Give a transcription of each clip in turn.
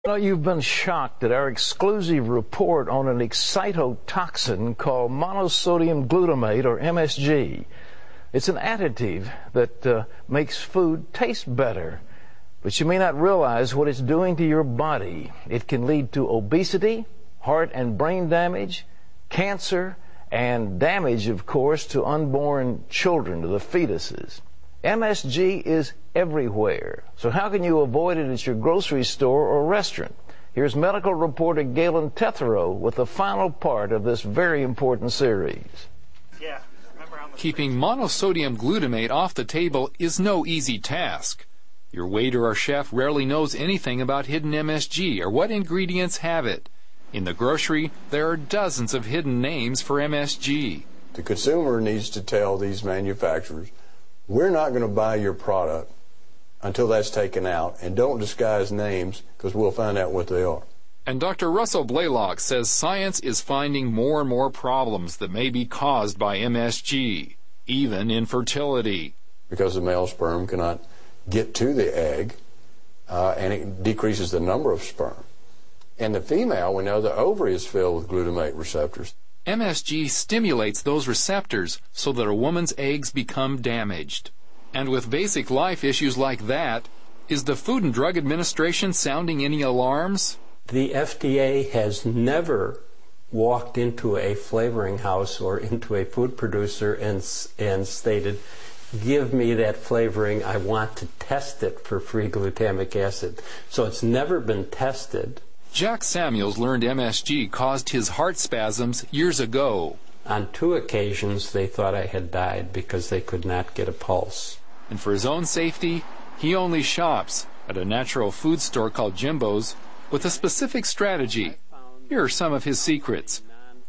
Well, you've been shocked at our exclusive report on an excitotoxin called monosodium glutamate, or MSG. It's an additive that makes food taste better, but you may not realize what it's doing to your body. It can lead to obesity, heart and brain damage, cancer, and damage, of course, to unborn children, to the fetuses. MSG is everywhere. So how can you avoid it at your grocery store or restaurant? Here's medical reporter Galen Tetherow with the final part of this very important series. Keeping monosodium glutamate off the table is no easy task. Your waiter or chef rarely knows anything about hidden MSG or what ingredients have it. In the grocery, there are dozens of hidden names for MSG. The consumer needs to tell these manufacturers, we're not going to buy your product until that's taken out, and don't disguise names because we'll find out what they are. And Dr. Russell Blaylock says science is finding more and more problems that may be caused by MSG, even infertility. Because the male sperm cannot get to the egg, and it decreases the number of sperm. And the female, we know the ovary is filled with glutamate receptors. MSG stimulates those receptors so that a woman's eggs become damaged. And with basic life issues like that, is the Food and Drug Administration sounding any alarms? The FDA has never walked into a flavoring house or into a food producer and stated, give me that flavoring, I want to test it for free glutamic acid. So it's never been tested. Jack Samuels learned MSG caused his heart spasms years ago. On 2 occasions, they thought I had died because they could not get a pulse. And for his own safety, he only shops at a natural food store called Jimbo's with a specific strategy. Here are some of his secrets.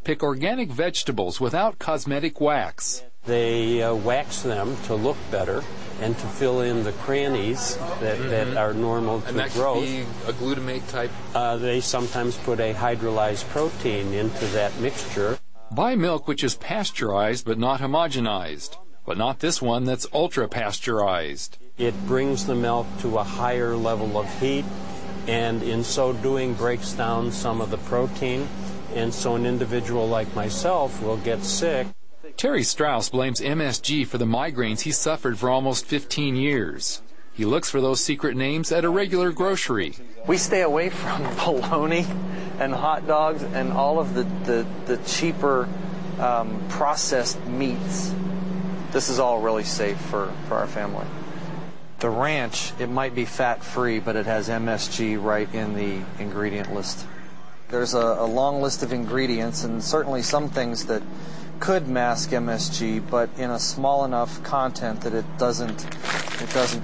Pick organic vegetables without cosmetic wax. They wax them to look better and to fill in the crannies that are normal to growth. And that could be a glutamate type? They sometimes put a hydrolyzed protein into that mixture. Buy milk which is pasteurized but not homogenized, but not this one that's ultra-pasteurized. It brings the milk to a higher level of heat, and in so doing breaks down some of the protein, and so an individual like myself will get sick. Terry Strauss blames MSG for the migraines he suffered for almost 15 years. He looks for those secret names at a regular grocery. We stay away from bologna and hot dogs and all of the cheaper processed meats. This is all really safe for our family. The ranch, it might be fat-free, but it has MSG right in the ingredient list. There's a long list of ingredients, and certainly some things that could mask MSG, but in a small enough content that it doesn't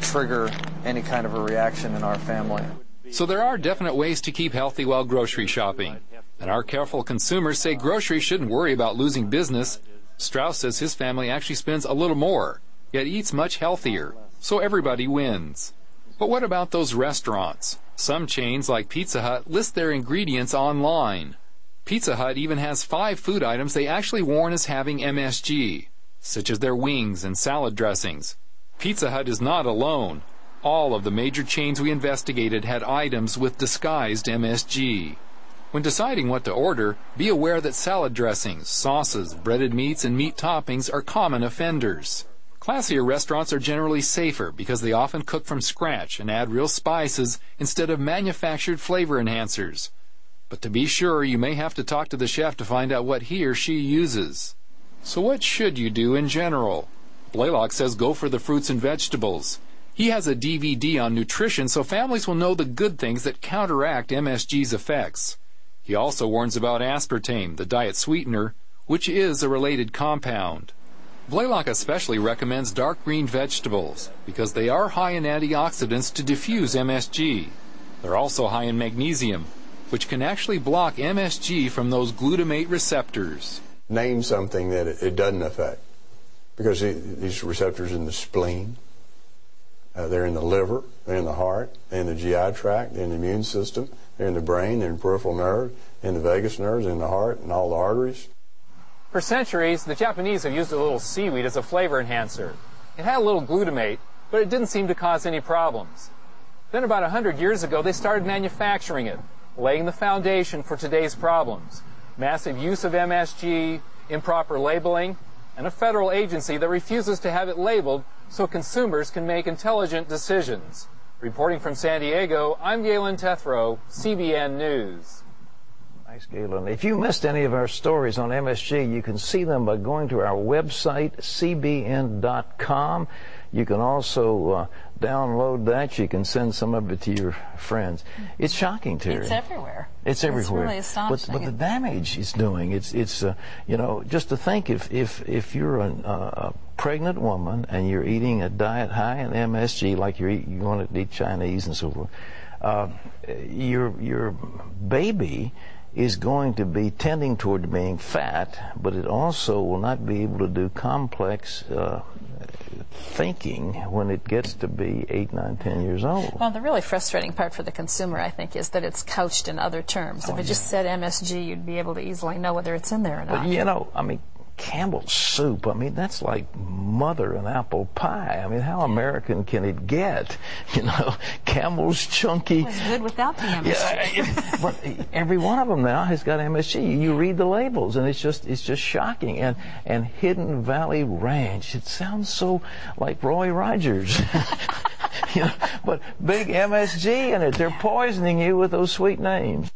trigger any kind of a reaction in our family. So there are definite ways to keep healthy while grocery shopping. And our careful consumers say groceries shouldn't worry about losing business. Strauss says his family actually spends a little more, yet eats much healthier. So everybody wins. But what about those restaurants? Some chains like Pizza Hut list their ingredients online. Pizza Hut even has 5 food items they actually warn as having MSG, such as their wings and salad dressings. Pizza Hut is not alone. All of the major chains we investigated had items with disguised MSG. When deciding what to order, be aware that salad dressings, sauces, breaded meats, and meat toppings are common offenders. Classier restaurants are generally safer because they often cook from scratch and add real spices instead of manufactured flavor enhancers. But to be sure, you may have to talk to the chef to find out what he or she uses. So what should you do in general? Blaylock says go for the fruits and vegetables. He has a DVD on nutrition so families will know the good things that counteract MSG's effects. He also warns about aspartame, the diet sweetener, which is a related compound. Blaylock especially recommends dark green vegetables because they are high in antioxidants to diffuse MSG. They're also high in magnesium, which can actually block MSG from those glutamate receptors. Name something that it doesn't affect, because these receptors in the spleen, they're in the liver, they're in the heart, they're in the GI tract, they're in the immune system, they're in the brain, they're in peripheral nerves, in the vagus nerves, in the heart, and all the arteries. For centuries, the Japanese have used a little seaweed as a flavor enhancer. It had a little glutamate, but it didn't seem to cause any problems. Then about 100 years ago, they started manufacturing it, laying the foundation for today's problems. Massive use of MSG, improper labeling, and a federal agency that refuses to have it labeled so consumers can make intelligent decisions. Reporting from San Diego, I'm Galen Tethrow, CBN News. Thanks, Galen. If you missed any of our stories on MSG, you can see them by going to our website, cbn.com. You can also download that. You can send some of it to your friends. It's shocking, Terry. It's everywhere. It's everywhere. It's really astonishing. But the damage it's doing, it's you know, just to think if you're a pregnant woman and you're eating a diet high in MSG, like you want to eat Chinese and so forth, your baby is going to be tending toward being fat, but it also will not be able to do complex thinking when it gets to be 8, 9, 10 years old. Well, the really frustrating part for the consumer, I think, is that it's couched in other terms. If it just said MSG, you'd be able to easily know whether it's in there or not. But, you know, I mean, Campbell's soup, I mean, that's like mother and apple pie. I mean, how American can it get? You know, Campbell's chunky. It was good without the MSG. Yeah, but every one of them now has got MSG. You read the labels, and it's just shocking. And Hidden Valley Ranch, it sounds so like Roy Rogers. You know, but big MSG in it. They're poisoning you with those sweet names.